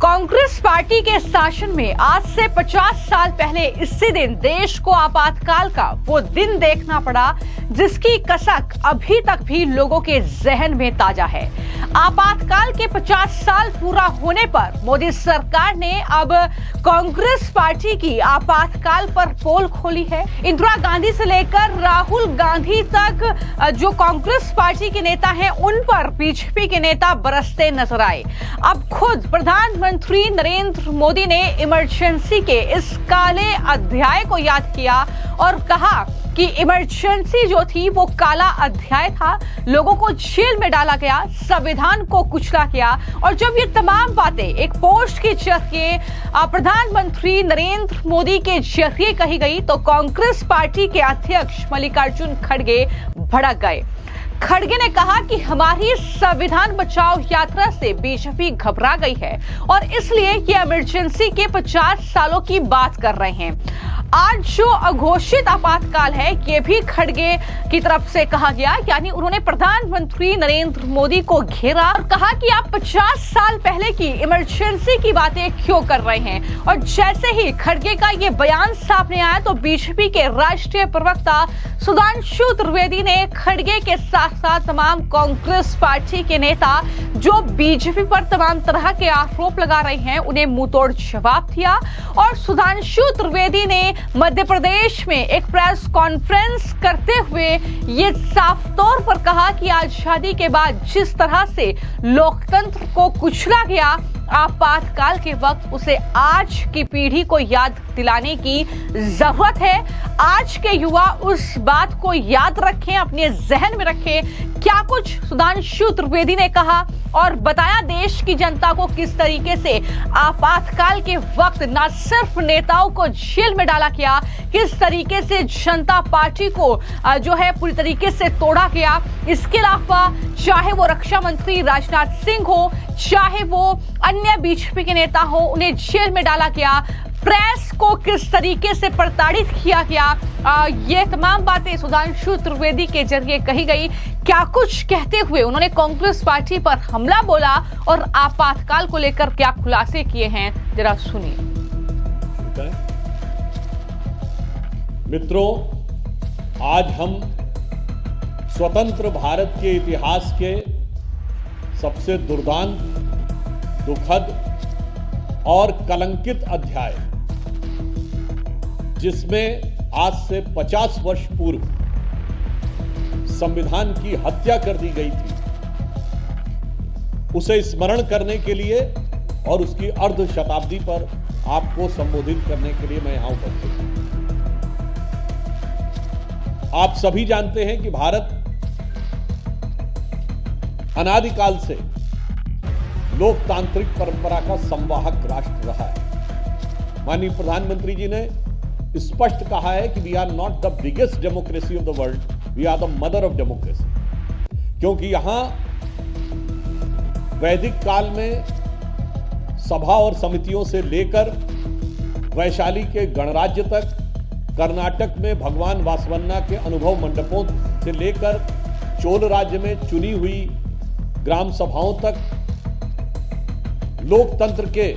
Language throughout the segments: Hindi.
कांग्रेस पार्टी के शासन में आज से 50 साल पहले इसी दिन देश को आपातकाल का वो दिन देखना पड़ा जिसकी कसक अभी तक भी लोगों के जहन में ताजा है। आपातकाल के 50 साल पूरा होने पर मोदी सरकार ने अब कांग्रेस पार्टी की आपातकाल पर पोल खोली है। इंदिरा गांधी से लेकर राहुल गांधी तक जो कांग्रेस पार्टी के नेता हैं उन पर बीजेपी के नेता बरसते नजर आए। अब खुद प्रधानमंत्री नरेंद्र मोदी ने इमरजेंसी के इस काले अध्याय को याद किया और कहा कि इमरजेंसी जो थी वो काला अध्याय था, लोगों को जेल में डाला गया, संविधान को कुचला गया। और जब ये तमाम बातें एक पोस्ट के जरिए प्रधानमंत्री नरेंद्र मोदी के जरिए कही गई तो कांग्रेस पार्टी के अध्यक्ष मल्लिकार्जुन खड़गे भड़क गए। खड़गे ने कहा कि हमारी संविधान बचाओ यात्रा से बीजेपी घबरा गई है और इसलिए ये इमरजेंसी के 50 सालों की बात कर रहे हैं। आज जो अघोषित आपातकाल है ये भी खड़गे की तरफ से कहा गया, यानी उन्होंने प्रधानमंत्री नरेंद्र मोदी को घेरा और कहा कि आप 50 साल पहले की इमरजेंसी की बातें क्यों कर रहे हैं। और जैसे ही खड़गे का ये बयान सामने आया तो बीजेपी के राष्ट्रीय प्रवक्ता सुधांशु त्रिवेदी ने खड़गे के साथ साथ तमाम कांग्रेस पार्टी के नेता जो बीजेपी पर तमाम तरह के आरोप लगा रहे हैं उन्हें मुंहतोड़ जवाब दिया। और सुधांशु त्रिवेदी ने मध्य प्रदेश में एक प्रेस कॉन्फ्रेंस करते हुए ये साफ तौर पर कहा कि आजादी के बाद जिस तरह से लोकतंत्र को कुचला गया आपातकाल के वक्त उसे आज की पीढ़ी को याद दिलाने की जरूरत है। आज के युवा उस बात को याद रखें, अपने जहन में रखें। क्या कुछ सुधांशु त्रिवेदी ने कहा और बताया देश की जनता को किस तरीके से आपातकाल के वक्त न सिर्फ नेताओं को जेल में डाला गया, किस तरीके से जनता पार्टी को जो है पूरी तरीके से तोड़ा गया। इसके अलावा चाहे वो रक्षा मंत्री राजनाथ सिंह हो, चाहे वो अन्य बीजेपी के नेता हो, उन्हें जेल में डाला गया। प्रेस को किस तरीके से प्रताड़ित किया गया, ये तमाम बातें सुधांशु त्रिवेदी के जरिए कही गई। क्या कुछ कहते हुए उन्होंने कांग्रेस पार्टी पर हमला बोला और आपातकाल को लेकर क्या खुलासे किए हैं, जरा सुनिए। मित्रों, आज हम स्वतंत्र भारत के इतिहास के सबसे दुर्दांत, दुखद और कलंकित अध्याय, जिसमें आज से 50 वर्ष पूर्व संविधान की हत्या कर दी गई थी, उसे स्मरण करने के लिए और उसकी अर्ध शताब्दी पर आपको संबोधित करने के लिए मैं यहां उपस्थित हूं। आप सभी जानते हैं कि भारत अनादिकाल से लोकतांत्रिक परंपरा का संवाहक राष्ट्र रहा है। माननीय प्रधानमंत्री जी ने स्पष्ट कहा है कि we are not the biggest democracy of the world, we are the mother of democracy. क्योंकि यहां वैदिक काल में सभा और समितियों से लेकर वैशाली के गणराज्य तक, कर्नाटक में भगवान वासवन्ना के अनुभव मंडपों से लेकर चोल राज्य में चुनी हुई ग्राम सभाओं तक लोकतंत्र के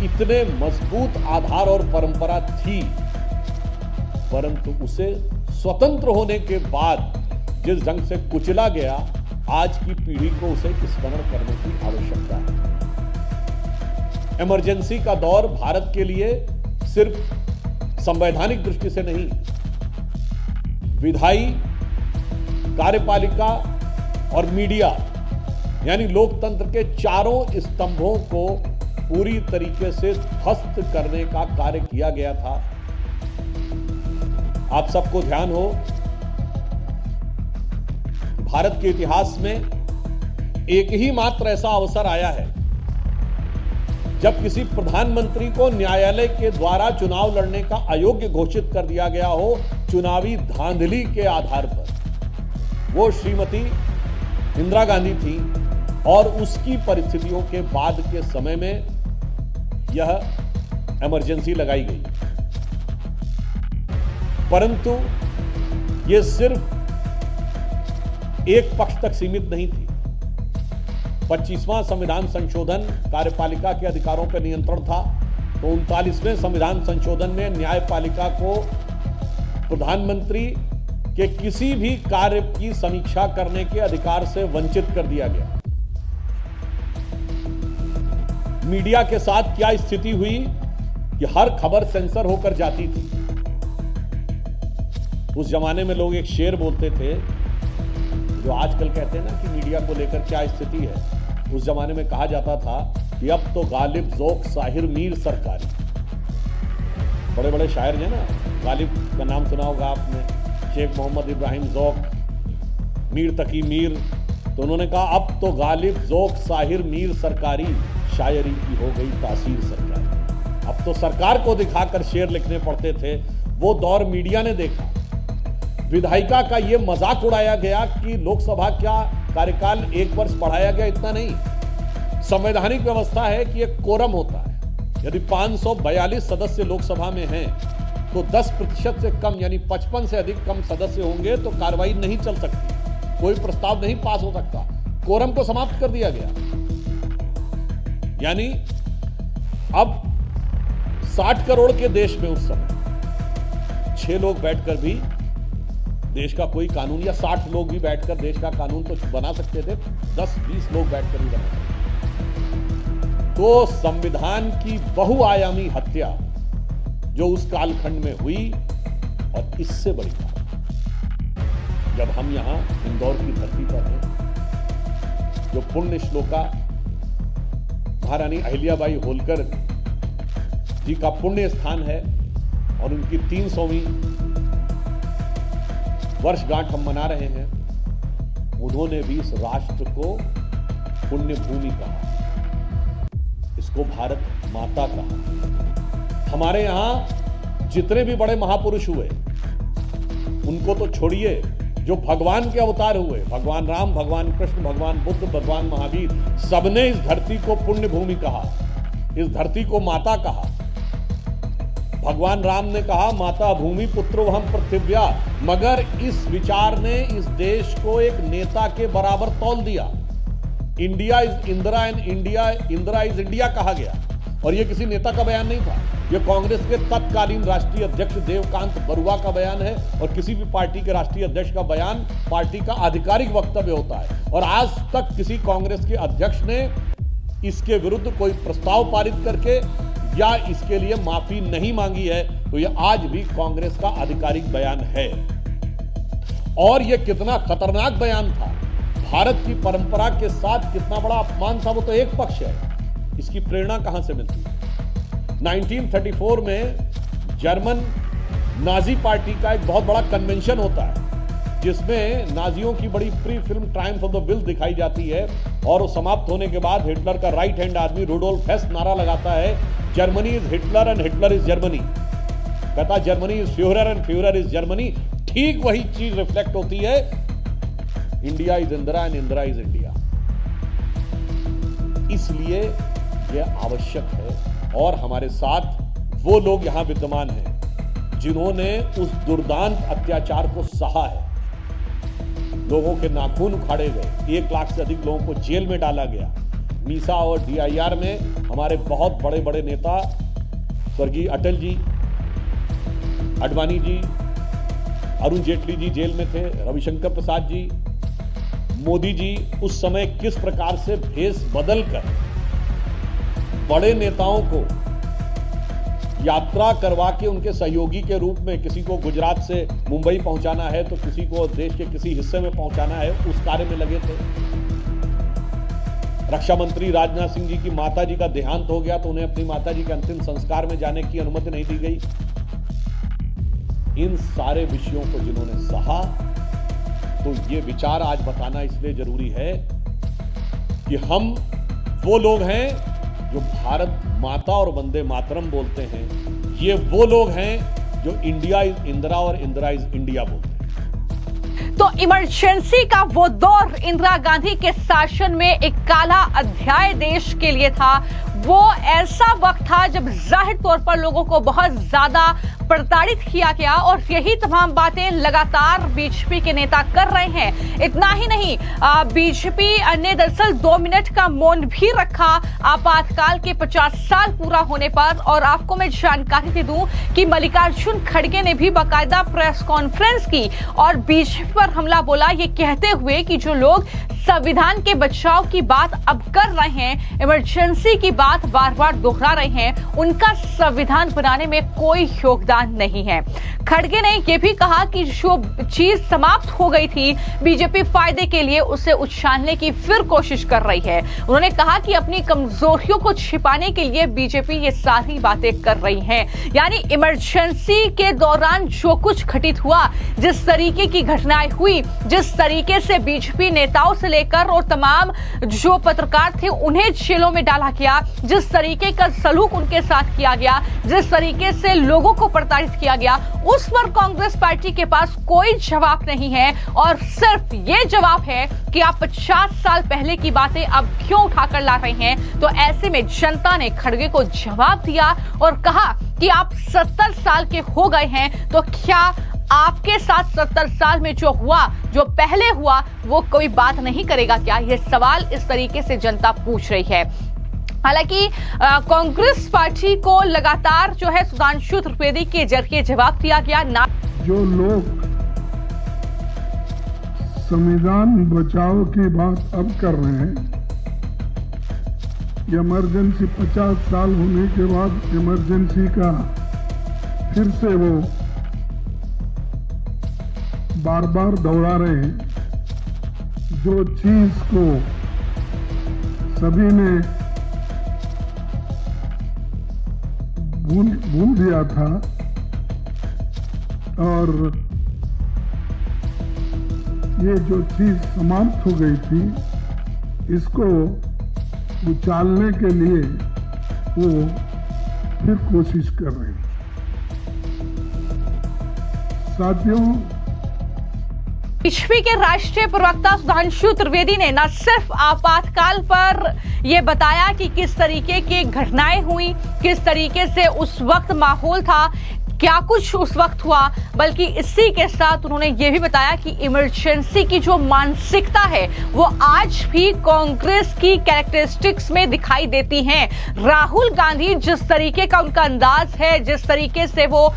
इतने मजबूत आधार और परंपरा थी, परंतु उसे स्वतंत्र होने के बाद जिस ढंग से कुचला गया, आज की पीढ़ी को उसे स्मरण करने की आवश्यकता है। इमरजेंसी का दौर भारत के लिए सिर्फ संवैधानिक दृष्टि से नहीं, विधायी, कार्यपालिका और मीडिया यानी लोकतंत्र के चारों स्तंभों को पूरी तरीके से ध्वस्त करने का कार्य किया गया था। आप सबको ध्यान हो, भारत के इतिहास में एक ही मात्र ऐसा अवसर आया है जब किसी प्रधानमंत्री को न्यायालय के द्वारा चुनाव लड़ने का अयोग्य घोषित कर दिया गया हो, चुनावी धांधली के आधार पर। वो श्रीमती इंदिरा गांधी थी और उसकी परिस्थितियों के बाद के समय में यह इमरजेंसी लगाई गई। परंतु यह सिर्फ एक पक्ष तक सीमित नहीं थी। 25वां संविधान संशोधन कार्यपालिका के अधिकारों पर नियंत्रण था, तो 39वें संविधान संशोधन में न्यायपालिका को प्रधानमंत्री के किसी भी कार्य की समीक्षा करने के अधिकार से वंचित कर दिया गया। मीडिया के साथ क्या स्थिति हुई कि हर खबर सेंसर होकर जाती थी। उस जमाने में लोग एक शेर बोलते थे, जो आजकल कहते हैं ना कि मीडिया को लेकर क्या स्थिति है। उस जमाने में कहा जाता था कि अब तो गालिब ज़ौक़ साहिर मीर सरकारी। बड़े बड़े शायर हैं ना, गालिब का नाम सुना होगा आपने, शेख मोहम्मद इब्राहिम ज़ौक़, मीर तकी मीर। तो उन्होंने कहा अब तो गालिब ज़ौक़ साहिर मीर सरकारी, शायरी की हो गई तासीर सरकारी। अब तो सरकार को दिखाकर शेर लिखने पड़ते थे। वो दौर मीडिया ने देखा। विधायिका का ये मजाक उड़ाया गया कि लोकसभा का कार्यकाल 1 वर्ष बढ़ाया गया, इतना नहीं। संवैधानिक व्यवस्था है कि एक कोरम होता है। यदि 542 सदस्य लोकसभा में हैं तो 10% से कम यानी 55 से अधिक कम सदस्य होंगे तो कार्रवाई नहीं चल सकती, कोई प्रस्ताव नहीं पास हो सकता। कोरम को समाप्त कर दिया गया। यानी अब 60 करोड़ के देश में उस समय 6 लोग बैठकर भी देश का कोई कानून, या 60 लोग भी बैठकर देश का कानून तो बना सकते थे, 10-20 लोग बैठकर ही बना सकते। तो संविधान की बहुआयामी हत्या जो उस कालखंड में हुई, और इससे बड़ी बात, जब हम यहां इंदौर की धरती पर हैं, जो पुण्य श्लोका महारानी अहिल्याबाई होलकर जी का पुण्य स्थान है, और उनकी 300वीं वर्षगांठ हम मना रहे हैं। उन्होंने भी इस राष्ट्र को पुण्य भूमि कहा, इसको भारत माता कहा। हमारे यहां जितने भी बड़े महापुरुष हुए, उनको तो छोड़िए, जो भगवान के अवतार हुए, भगवान राम, भगवान कृष्ण, भगवान बुद्ध, भगवान महावीर, सबने इस धरती को पुण्य भूमि कहा, इस धरती को माता कहा। भगवान राम ने कहा माता भूमि पुत्रो हम पृथिव्या, मगर इस विचार ने इस देश को एक नेता के बराबर तौल दिया। India is Indira and Indira is India कहा गया, और यह किसी नेता का बयान नहीं था। यह कांग्रेस के तत्कालीन राष्ट्रीय अध्यक्ष देवकांत बरुआ का बयान है, और किसी भी पार्टी के राष्ट्रीय अध्यक्ष का बयान पार्टी का आधिकारिक वक्तव्य होता है। और आज तक किसी कांग्रेस के अध्यक्ष ने इसके विरुद्ध कोई प्रस्ताव पारित करके या इसके लिए माफी नहीं मांगी है। तो यह आज भी कांग्रेस का आधिकारिक बयान है। और यह कितना खतरनाक बयान था, भारत की परंपरा के साथ कितना बड़ा अपमान था, वो तो एक पक्ष है। इसकी प्रेरणा कहां से मिलती है? 1934 में जर्मन नाजी पार्टी का एक बहुत बड़ा कन्वेंशन होता है, जिसमें नाजियों की बड़ी pre film Triumph of the will दिखाई जाती है, और वो समाप्त होने के बाद हिटलर का राइट हैंड आदमी रुडोल्फ हेस नारा लगाता है, Germany is Hitler and Hitler is Germany. कहता Germany is Fuhrer and Fuhrer is Germany. ठीक वही चीज रिफ्लेक्ट होती है, India is Indira and Indira is India. इसलिए यह आवश्यक है, और हमारे साथ वो लोग यहां विद्यमान हैं जिन्होंने उस दुर्दांत अत्याचार को सहा है। लोगों के नाखून उखाड़े गए, 1 लाख से अधिक लोगों को जेल में डाला गया। मीसा और DIR में हमारे बहुत बड़े बड़े नेता स्वर्गीय अटल जी, आडवाणी जी, अरुण जेटली जी जेल में थे, रविशंकर प्रसाद जी, मोदी जी उस समय किस प्रकार से भेष बदलकर बड़े नेताओं को यात्रा करवा के उनके सहयोगी के रूप में, किसी को गुजरात से मुंबई पहुंचाना है तो किसी को देश के किसी हिस्से में पहुंचाना है, उस कार्य में लगे थे। रक्षा मंत्री राजनाथ सिंह जी की माताजी का देहांत हो गया तो उन्हें अपनी माताजी के अंतिम संस्कार में जाने की अनुमति नहीं दी गई। इन सारे विषयों को जिन्होंने सहा, तो ये विचार आज बताना इसलिए जरूरी है कि हम वो लोग हैं जो भारत माता और वंदे मातरम बोलते हैं, ये वो लोग हैं जो इंडिया इज इंदिरा और इंदिरा इज इंडिया बोलते हैं। तो इमरजेंसी का वो दौर इंदिरा गांधी के शासन में एक काला अध्याय देश के लिए था। वो ऐसा वक्त था जब जाहिर तौर पर लोगों को बहुत ज्यादा प्रताड़ित किया गया और यही तमाम बातें लगातार बीजेपी के नेता कर रहे हैं। इतना ही नहीं, बीजेपी ने दरअसल 2 मिनट का मौन भी रखा आपातकाल के 50 साल पूरा होने पर। और आपको मैं जानकारी दे दूं कि मल्लिकार्जुन खड़गे ने भी बाकायदा प्रेस कॉन्फ्रेंस की और बीजेपी पर हमला बोला, ये कहते हुए कि जो लोग संविधान के बचाव की बात अब कर रहे हैं, इमरजेंसी की बात बार बार दोहरा रहे हैं, उनका संविधान बनाने में कोई योगदान नहीं है। खड़गे ने यह भी कहा कि जो चीज समाप्त हो गई थी बीजेपी फायदे के लिए उसे उछालने की फिर कोशिश कर रही है। उन्होंने कहा कि अपनी कमजोरियों को छिपाने के लिए बीजेपी ये सारी बातें कर रही है। यानी इमरजेंसी के दौरान जो कुछ घटित हुआ, जिस तरीके की घटनाएं हुई, जिस तरीके से बीजेपी नेताओं से लेकर और तमाम जो पत्रकार थे उन्हें जेलों में डाला गया, जिस तरीके का सलूक उनके साथ किया गया, जिस तरीके से लोगों को प्रताड़ित किया गया, उस पर कांग्रेस पार्टी के पास कोई जवाब नहीं है। और सिर्फ ये जवाब है कि आप 50 साल पहले की बातें अब क्यों उठाकर ला रहे हैं। तो ऐसे में जनता ने खड़गे को जवाब दिया और कहा कि आप 70 साल के हो गए हैं, तो क्या आपके साथ 70 साल में जो हुआ, जो पहले हुआ, वो कोई बात नहीं करेगा क्या? ये सवाल इस तरीके से जनता पूछ रही है। हालांकि कांग्रेस पार्टी को लगातार जो है सुधांशु त्रिवेदी के जरिए जवाब दिया गया। जो लोग संविधान बचाव की बात अब कर रहे हैं, इमरजेंसी 50 साल होने के बाद इमरजेंसी का फिर से वो बार बार दोहरा रहे हैं। जो चीज को सभी ने भूल दिया था और ये जो चीज समाप्त हो गई थी, इसको उछालने के लिए वो फिर कोशिश कर रहे हैं। साथियों, बीजेपी के राष्ट्रीय प्रवक्ता सुधांशु त्रिवेदी ने न सिर्फ आपातकाल पर यह बताया कि किस तरीके की घटनाएं हुई, किस तरीके से उस वक्त माहौल था, क्या कुछ उस वक्त हुआ, बल्कि इसी के साथ उन्होंने ये भी बताया कि इमरजेंसी की जो मानसिकता है वो आज भी कांग्रेस की कैरेक्टरिस्टिक्स में दिखाई देती हैं। राहुल गांधी जिस तरीके का उनका अंदाज है, जिस तरीके से वो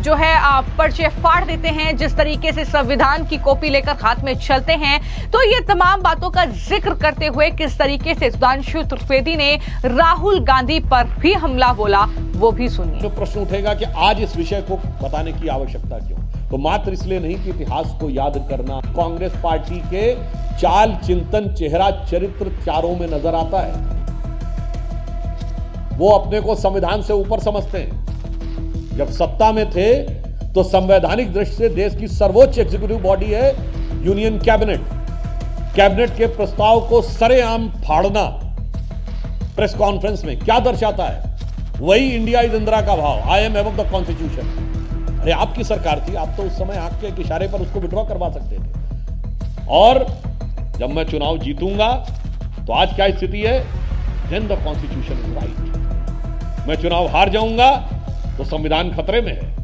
जो है पर्चे फाड़ देते हैं, जिस तरीके से संविधान की कॉपी लेकर हाथ में चलते हैं, तो ये तमाम बातों का जिक्र करते हुए किस तरीके से सुधांशु त्रिवेदी ने राहुल गांधी पर भी हमला बोला, वो भी सुनिए। तो प्रश्न उठेगा कि आज इस विषय को बताने की आवश्यकता क्यों? तो मात्र इसलिए नहीं कि इतिहास को याद करना, कांग्रेस पार्टी के चाल, चिंतन, चेहरा, चरित्र चारों में नजर आता है। वो अपने को संविधान से ऊपर समझते हैं। जब सत्ता में थे तो संवैधानिक दृष्टि से देश की सर्वोच्च एग्जीक्यूटिव बॉडी है यूनियन कैबिनेट। कैबिनेट के प्रस्ताव को सरेआम फाड़ना प्रेस कॉन्फ्रेंस में क्या दर्शाता है? वही इंडिया इज इंदिरा का भाव, I am above the constitution. अरे आपकी सरकार थी, आप तो उस समय आंख के इशारे पर उसको विड्रॉ करवा सकते थे। और जब मैं चुनाव जीतूंगा तो आज क्या स्थिति है? Then the constitution is right. मैं चुनाव हार जाऊंगा तो संविधान खतरे में है।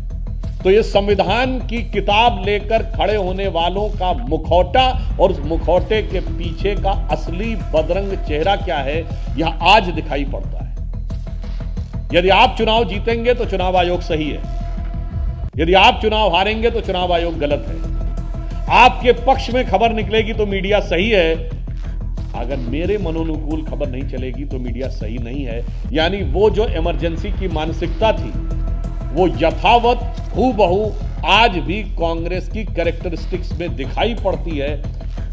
तो ये संविधान की किताब लेकर खड़े होने वालों का मुखौटा और उस मुखौटे के पीछे का असली बदरंग चेहरा क्या है, यह आज दिखाई पड़ता है। यदि आप चुनाव जीतेंगे तो चुनाव आयोग सही है, यदि आप चुनाव हारेंगे तो चुनाव आयोग गलत है। आपके पक्ष में खबर निकलेगी तो मीडिया सही है, अगर मेरे मनोनुकूल खबर नहीं चलेगी तो मीडिया सही नहीं है। यानी वो जो इमरजेंसी की मानसिकता थी वो यथावत हूबहू आज भी कांग्रेस की कैरेक्टरिस्टिक्स में दिखाई पड़ती है।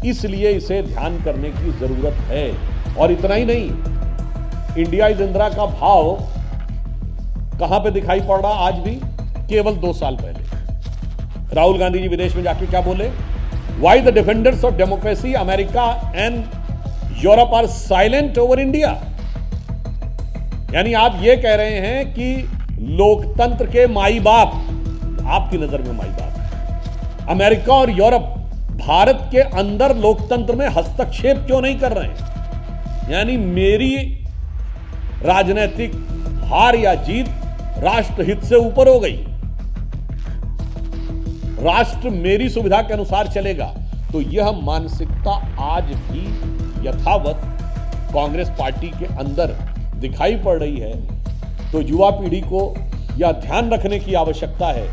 इसलिए इसे ध्यान करने की जरूरत है। और इतना ही नहीं, इंडिया इज इंदिरा का भाव कहां पे दिखाई पड़ रहा आज भी? केवल 2 साल पहले राहुल गांधी जी विदेश में जाके क्या बोले? Why the defenders of democracy America and Europe are silent over India. यानी आप ये कह रहे हैं कि लोकतंत्र के माई बाप, आपकी नजर में माई बाप है, अमेरिका और यूरोप भारत के अंदर लोकतंत्र में हस्तक्षेप क्यों नहीं कर रहे हैं? यानी मेरी राजनीतिक हार या जीत राष्ट्रहित से ऊपर हो गई। राष्ट्र मेरी सुविधा के अनुसार चलेगा, तो यह मानसिकता आज भी यथावत कांग्रेस पार्टी के अंदर दिखाई पड़ रही है। तो युवा पीढ़ी को यह ध्यान रखने की आवश्यकता है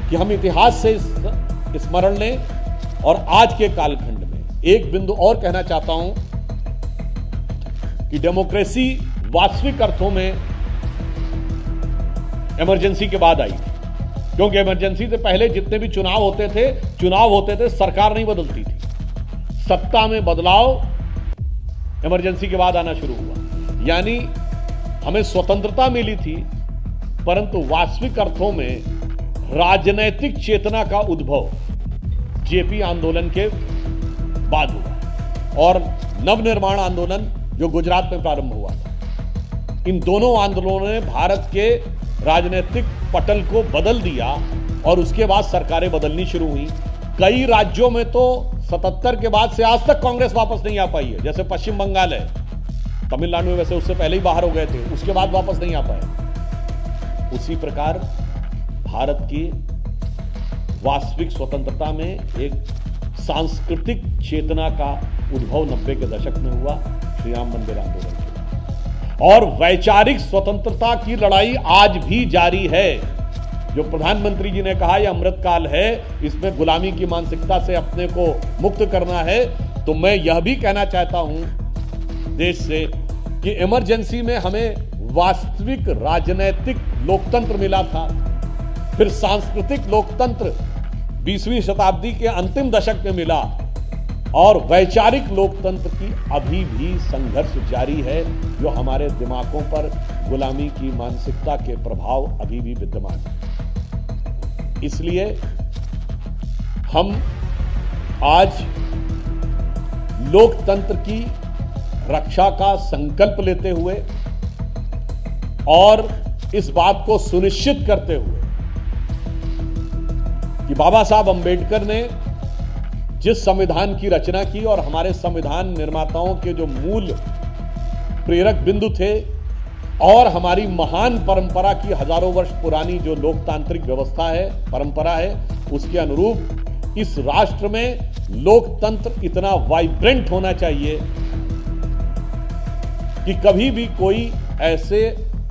कि हम इतिहास से स्मरण लें और आज के कालखंड में एक बिंदु और कहना चाहता हूं कि डेमोक्रेसी वास्तविक अर्थों में इमरजेंसी के बाद आई थी, क्योंकि इमरजेंसी से पहले जितने भी चुनाव होते थे सरकार नहीं बदलती थी। सत्ता में बदलाव इमरजेंसी के बाद आना शुरू हुआ, यानी हमें स्वतंत्रता मिली थी, परंतु वास्तविक अर्थों में राजनैतिक चेतना का उद्भव जेपी आंदोलन के बाद हुआ और नवनिर्माण आंदोलन जो गुजरात में प्रारंभ हुआ था। इन दोनों आंदोलनों ने भारत के राजनीतिक पटल को बदल दिया और उसके बाद सरकारें बदलनी शुरू हुई। कई राज्यों में तो 77 के बाद से आज तक कांग्रेस वापस नहीं आ पाई है, जैसे पश्चिम बंगाल है, तमिलनाडु में वैसे उससे पहले ही बाहर हो गए थे, उसके बाद वापस नहीं आ पाए। उसी प्रकार भारत की वास्तविक स्वतंत्रता में एक सांस्कृतिक चेतना का उद्भव 90 के दशक में हुआ, श्री राम मंदिर आंदोलन के बाद। और वैचारिक स्वतंत्रता की लड़ाई आज भी जारी है। जो प्रधानमंत्री जी ने कहा यह अमृतकाल है, इसमें गुलामी की मानसिकता से अपने को मुक्त करना है, तो मैं यह भी कहना चाहता हूं देश से कि इमरजेंसी में हमें वास्तविक राजनीतिक लोकतंत्र मिला था, फिर सांस्कृतिक लोकतंत्र 20वीं शताब्दी के अंतिम दशक में मिला और वैचारिक लोकतंत्र की अभी भी संघर्ष जारी है, जो हमारे दिमागों पर गुलामी की मानसिकता के प्रभाव अभी भी विद्यमान है। इसलिए हम आज लोकतंत्र की रक्षा का संकल्प लेते हुए और इस बात को सुनिश्चित करते हुए कि बाबा साहब अंबेडकर ने जिस संविधान की रचना की और हमारे संविधान निर्माताओं के जो मूल प्रेरक बिंदु थे और हमारी महान परंपरा की हजारों वर्ष पुरानी जो लोकतांत्रिक व्यवस्था है, परंपरा है, उसके अनुरूप इस राष्ट्र में लोकतंत्र इतना वाइब्रेंट होना चाहिए कि कभी भी कोई ऐसे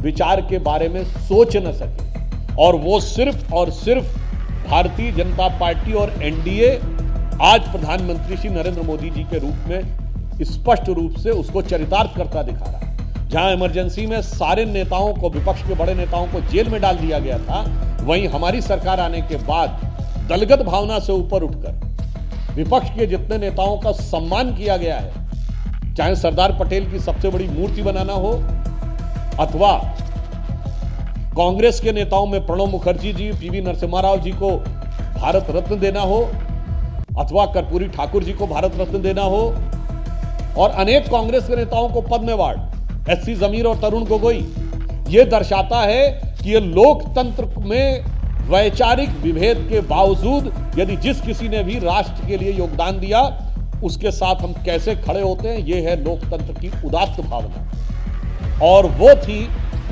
विचार के बारे में सोच न सके। और वो सिर्फ और सिर्फ भारतीय जनता पार्टी और एनडीए आज प्रधानमंत्री श्री नरेंद्र मोदी जी के रूप में स्पष्ट रूप से उसको चरितार्थ करता दिखा रहा है। जहां इमरजेंसी में सारे नेताओं को, विपक्ष के बड़े नेताओं को जेल में डाल दिया गया था, वहीं हमारी सरकार आने के बाद दलगत भावना से ऊपर उठकर विपक्ष के जितने नेताओं का सम्मान किया गया है, चाहे सरदार पटेल की सबसे बड़ी मूर्ति बनाना हो अथवा कांग्रेस के नेताओं में प्रणब मुखर्जी जी, पीवी नरसिम्हा राव जी को भारत रत्न देना हो अथवा कर्पूरी ठाकुर जी को भारत रत्न देना हो और अनेक कांग्रेस के नेताओं को पद्म अवार्ड, एससी जमीर और तरुण गोगोई, यह दर्शाता है कि यह लोकतंत्र में वैचारिक विभेद के बावजूद यदि जिस किसी ने भी राष्ट्र के लिए योगदान दिया उसके साथ हम कैसे खड़े होते हैं, यह है लोकतंत्र की उदात्त भावना। और वो थी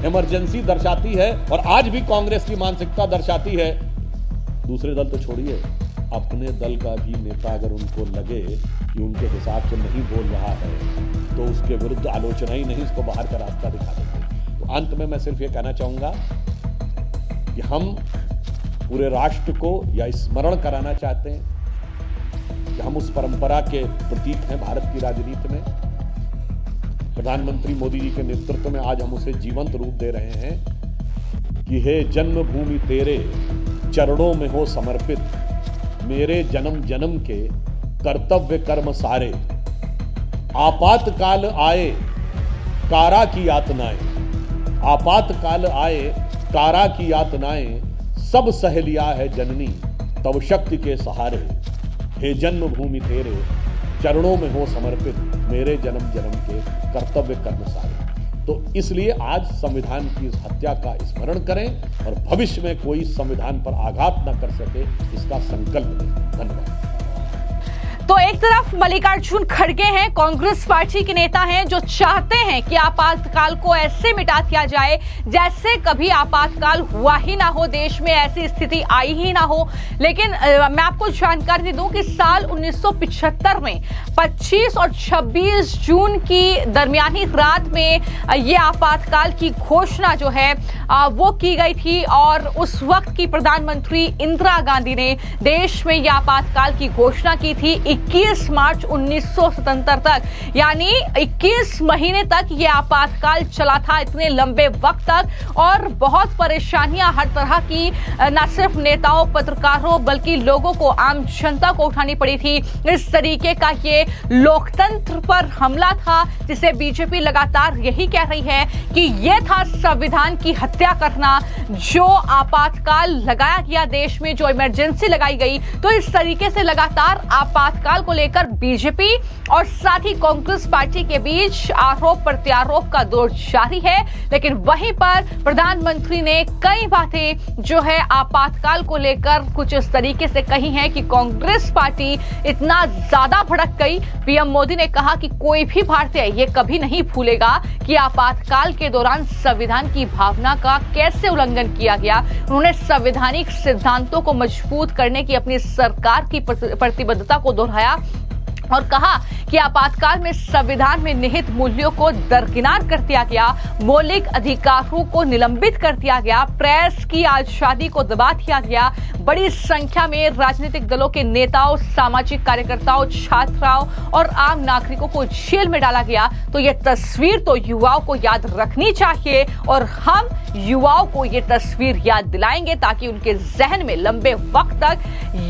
इमरजेंसी दर्शाती है और आज भी कांग्रेस की मानसिकता दर्शाती है। दूसरे दल तो छोड़िए, अपने दल का भी नेता अगर उनको लगे कि उनके हिसाब से नहीं बोल रहा है तो उसके विरुद्ध आलोचना ही नहीं, उसको बाहर का रास्ता दिखा देते। तो अंत में मैं सिर्फ ये कहना चाहूंगा कि हम पूरे राष्ट्र को यह स्मरण कराना चाहते हैं कि हम उस परंपरा के प्रतीक हैं भारत की राजनीति में। प्रधानमंत्री मोदी जी के नेतृत्व में आज हम उसे जीवंत रूप दे रहे हैं कि हे जन्मभूमि तेरे चरणों में हो समर्पित, मेरे जन्म जन्म के कर्तव्य कर्म सारे, आपातकाल आए कारा की यातनाएं, आपातकाल आए कारा की यातनाएं, सब सह लिया है जननी तब शक्ति के सहारे, हे जन्मभूमि तेरे चरणों में हो समर्पित, मेरे जन्म जन्म के कर्तव्य कर्म सारे। तो इसलिए आज संविधान की इस हत्या का स्मरण करें और भविष्य में कोई संविधान पर आघात न कर सके, इसका संकल्प लें। धन्यवाद। तो एक तरफ मल्लिकार्जुन खड़गे हैं, कांग्रेस पार्टी के नेता हैं जो चाहते हैं कि आपातकाल को ऐसे मिटा दिया जाए जैसे कभी आपातकाल हुआ ही ना हो, देश में ऐसी स्थिति आई ही ना हो। लेकिन मैं आपको जानकारी दूं कि साल 1975 में 25 और 26 जून की दरमियानी रात में ये आपातकाल की घोषणा जो है वो की गई थी और उस वक्त की प्रधानमंत्री इंदिरा गांधी ने देश में ये आपातकाल की घोषणा की थी। 21 मार्च 1977 तक, यानी 21 महीने तक ये आपातकाल चला था, इतने लंबे वक्त तक, और बहुत परेशानियां हर तरह की न सिर्फ नेताओं, पत्रकारों, बल्कि लोगों को, आम जनता को उठानी पड़ी थी। इस तरीके का ये लोकतंत्र पर हमला था, जिसे बीजेपी लगातार यही कह रही है कि ये था संविधान की हत्या करना। जो आपातकाल लगाया गया देश में, जो इमरजेंसी लगाई गई, तो इस तरीके से लगातार आपातकाल को लेकर बीजेपी और साथ ही कांग्रेस पार्टी के बीच आरोप प्रत्यारोप का दौर जारी है। लेकिन वहीं पर प्रधानमंत्री ने कई बातें जो है आपातकाल को लेकर कुछ इस तरीके से कही हैं कि कांग्रेस पार्टी इतना ज्यादा भड़क गई। पीएम मोदी ने कहा कि कोई भी भारतीय ये कभी नहीं भूलेगा कि आपातकाल के दौरान संविधान की भावना का कैसे उल्लंघन किया गया। उन्होंने संवैधानिक सिद्धांतों को मजबूत करने की अपनी सरकार की प्रतिबद्धता को दोहराया और कहा कि आपातकाल में संविधान में निहित मूल्यों को दरकिनार कर दिया गया, मौलिक अधिकारों को निलंबित कर दिया गया, प्रेस की आजादी को दबा दिया गया, बड़ी संख्या में राजनीतिक दलों के नेताओं, सामाजिक कार्यकर्ताओं, छात्राओं और आम नागरिकों को जेल में डाला गया। तो ये तस्वीर तो युवाओं को याद रखनी चाहिए और हम युवाओं को ये तस्वीर याद दिलाएंगे ताकि उनके जहन में लंबे वक्त तक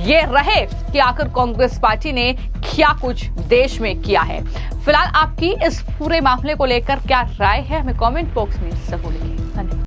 ये रहे कि आखिर कांग्रेस पार्टी ने क्या कुछ देश में किया है। फिलहाल आपकी इस पूरे मामले को लेकर क्या राय है, हमें कमेंट बॉक्स में जरूर लिखिए। धन्यवाद।